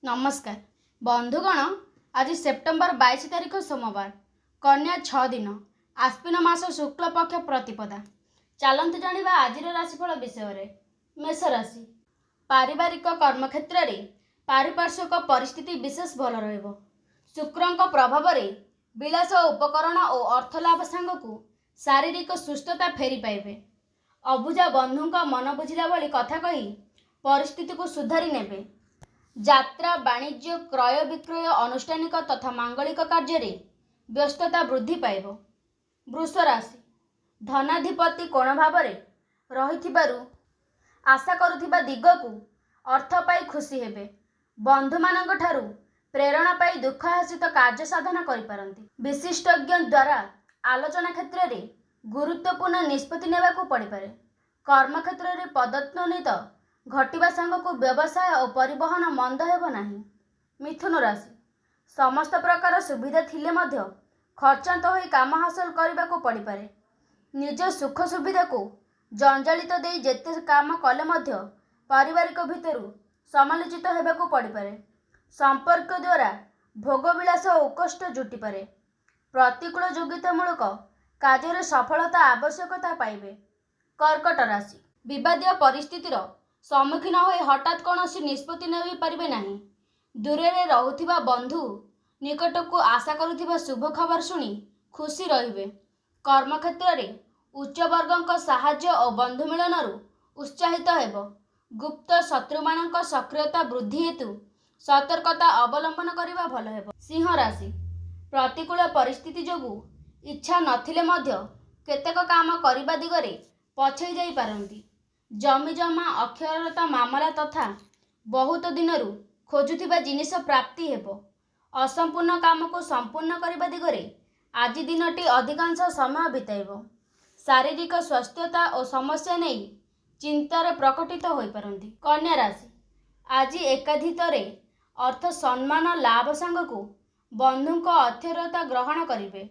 नमस्कार बंधुगण। आज सेप्टेम्बर 22 तारीख सोमवार कन्या 6 दिन आश्विन मास शुक्ल पक्ष प्रतिपदा। चलते जानिबा आज राशिफल विषय। मेष राशि पारिवारिक कर्मक्षेत्र में पारिपार्श्विक परिस्थिति विशेष भल रहिबो। शुक्रंक प्रभाव में विलास उपकरण और अर्थ लाभ सांगकु शारीरिक सुस्थता फेरी पाइबे। अबुझा बंधुंका मन बुझिला भली कथा कही परिस्थिति को सुधारी नेबे। यात्रा वाणिज्य क्रय विक्रय अनुष्ठानिक तथा मांगलिक कार्य व्यस्तता वृद्धि पाइब। वृष राशि धनाधिपति कोण भाव रही आशा करुथिबा दिगकु अर्थ पाई खुशी हेबे। बंधु मानक ठारू प्रेरणा पाई दुख हासित कार्य साधना करिपारंती। विशिष्टज्ञ द्वारा आलोचना क्षेत्र में गुरुत्वपूर्ण निष्पत्ति नेबाकु पड़िपारे। कर्म क्षेत्र में पदोन्नति घटिबा सांगकु व्यवसाय और परिवहन मंद हेब नाही। मिथुन राशि समस्त प्रकार सुविधा थिले मध्य खर्चांत होई काम हासिल करबाकु पड़िपारे। निज सुख सुविधा को जंजालित दे जेते काम कले मध्य पारिवारिक भितरु समालोचित हेबाकु पड़िपारे। संपर्क द्वारा भोगविलास और कष्ट जुटी पारे। प्रतिकूल योग्यतामूलक कार्य सफलता आवश्यकता पाइबे। कर्कट राशि विवादीय परिस्थितिर सम्मुखीन होई हठात कौनसी निष्पत्ति नहीं पारिबे नाही। दूरे रहुथिबा बंधु निकटकू आशा करुथिबा शुभ खबर सुनी खुशी रहिबे। कर्म क्षेत्र में उच्च वर्गक साहाय्य और बंधु मिलनरु उत्साहित हेब। गुप्त शत्रुमानक सक्रियता वृद्धि हेतु सतर्कता अवलंबन करिबा भल हेब। सिंह राशि प्रतिकूल परिस्थिति जोगु इच्छा नथिले मध्य केतेक काम करिबा दिगरे पछई जाई पारंती। जमी जमा अक्षरता मामला तथा बहुत दिनरु खोजुथिबा जिनिस प्राप्ति हेबो। असंपूर्ण काम को संपूर्ण करबा दिगरे आज दिनटी अधिकांश समय बिताइबो। शारीरिक स्वास्थ्यता और समस्या नहीं चिंतार प्रकटित होई पारंती। कन्या राशि आज एकाधितरे अर्थ सम्मान लाभ सांगकु बंधुक अर्थरता ग्रहण करिवे।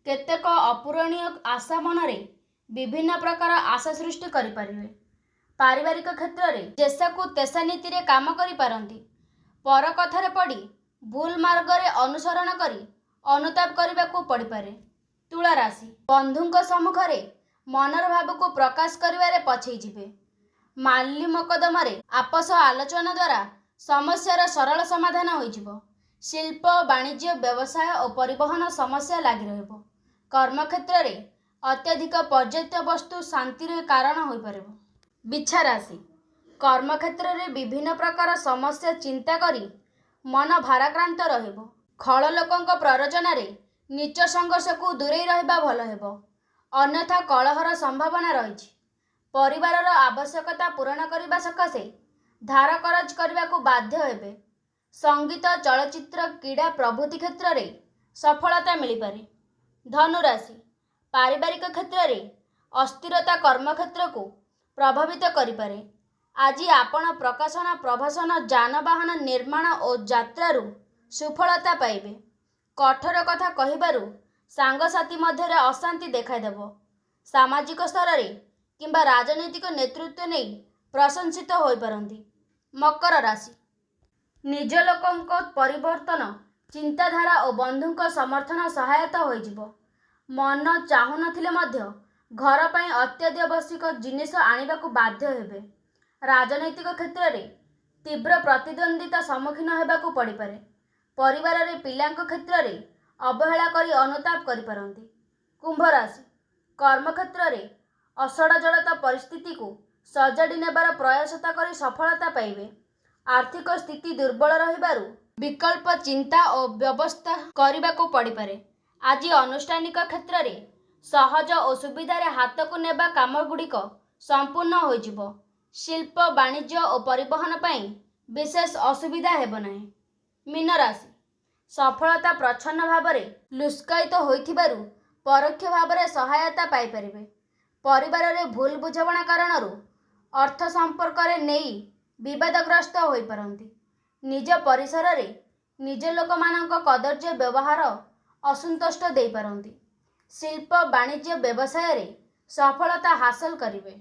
केतेक अपूरणीय आशा मनरे विभिन्न प्रकार आशा सृष्टि करि पारिबे। पारिवारिक क्षेत्र में जेसा को तेसा नीति रे काम करि पारंती। पर कथारे पड़ी भूल मार्ग रे अनुसरण करी अनुताप करबा को पड़ी पारे। तुला राशि बंधुंक सम्मुख रे मनर भाव को प्रकाश करिवारे पछई जिबे। माली मोकदमा रे आपस आलोचना द्वारा समस्यार सरल समाधान होई जिवो। शिल्प वाणिज्य व्यवसाय और परिवहन समस्या लागि रहिबो। कर्म क्षेत्र में अत्यधिक पर्याप्त वस्तु शांति रे कारण होई पारिबो। बिच्छा राशि कर्म क्षेत्र में विभिन्न प्रकार समस्या चिंता करी मन भाराक्रांत रहिबो। खल लोकंक प्ररोचना रे नीच संघर्ष को दूरे रहिबा भल हेबो। अन्यथा कलहर संभावना रही। परिवारर आवश्यकता पूरण करने सकाशे धार करज करने को बाध्य हेबे। संगीत चलचित्र क्रीड़ा प्रभृति क्षेत्र में सफलता मिल पारे। धनु राशि पारिवारिक क्षेत्र में अस्थिरता कर्म क्षेत्र को प्रभावित करिपारे। आज आपण प्रकाशन प्रभाषण जानवाहन निर्माण और यात्रारु सुफलता पाइबे। कठोर कथा कहिबारु सांगसाथी मध्य अशांति देखादेव। सामाजिक स्तर रे किंबा राजनैतिक नेतृत्व नहीं प्रशंसित होई पारंती। मकर राशि निज लोकंक परिवर्तन चिंताधारा और बंधुंक समर्थन सहायता होई जिवो। मन चाहू नथिले मध्य घर पर अत्यावश्यक जिनिस आनिबाकु बाध्य हेबे। राजनैतिक क्षेत्र में तीव्र प्रतिद्वंदिता सम्मुखीन हेबाकु पड़ी पारे। परिवार रे पिलांक क्षेत्र में अवहेला करी अनुताप करि पारंती। कुंभ राशि कर्म क्षेत्र में असड़जड़ता परिस्थिति को सजाड़ी नेबार प्रयासता करी सफलता पाइबे। आर्थिक स्थिति दुर्बल रहिबारु विकल्प चिंता और व्यवस्था करिबाकु पड़ी पारे। आज अनुष्ठानिक क्षेत्र में सहज और सुविधार हाथ को नेबा काम गुड़िक संपूर्ण हो जिवो। शिल्प वाणिज्य और परिवहन पाई विशेष असुविधा हेब नाही। मीन राशि सफलता प्रच्छन्न भाव में लुस्कायित होइथिबारु परोक्ष भाव में सहायता पाई परिबे। परिवार रे भूल बुझामणा कारणरु अर्थ संपर्क रे नेई विवादग्रस्त होई पारंती। निज परिसर रे निज लोक मानक कदर्य व्यवहार असंतुष्ट देई पारंती। शिल्प वाणिज्य व्यवसाय रे सफलता हासिल करिवे।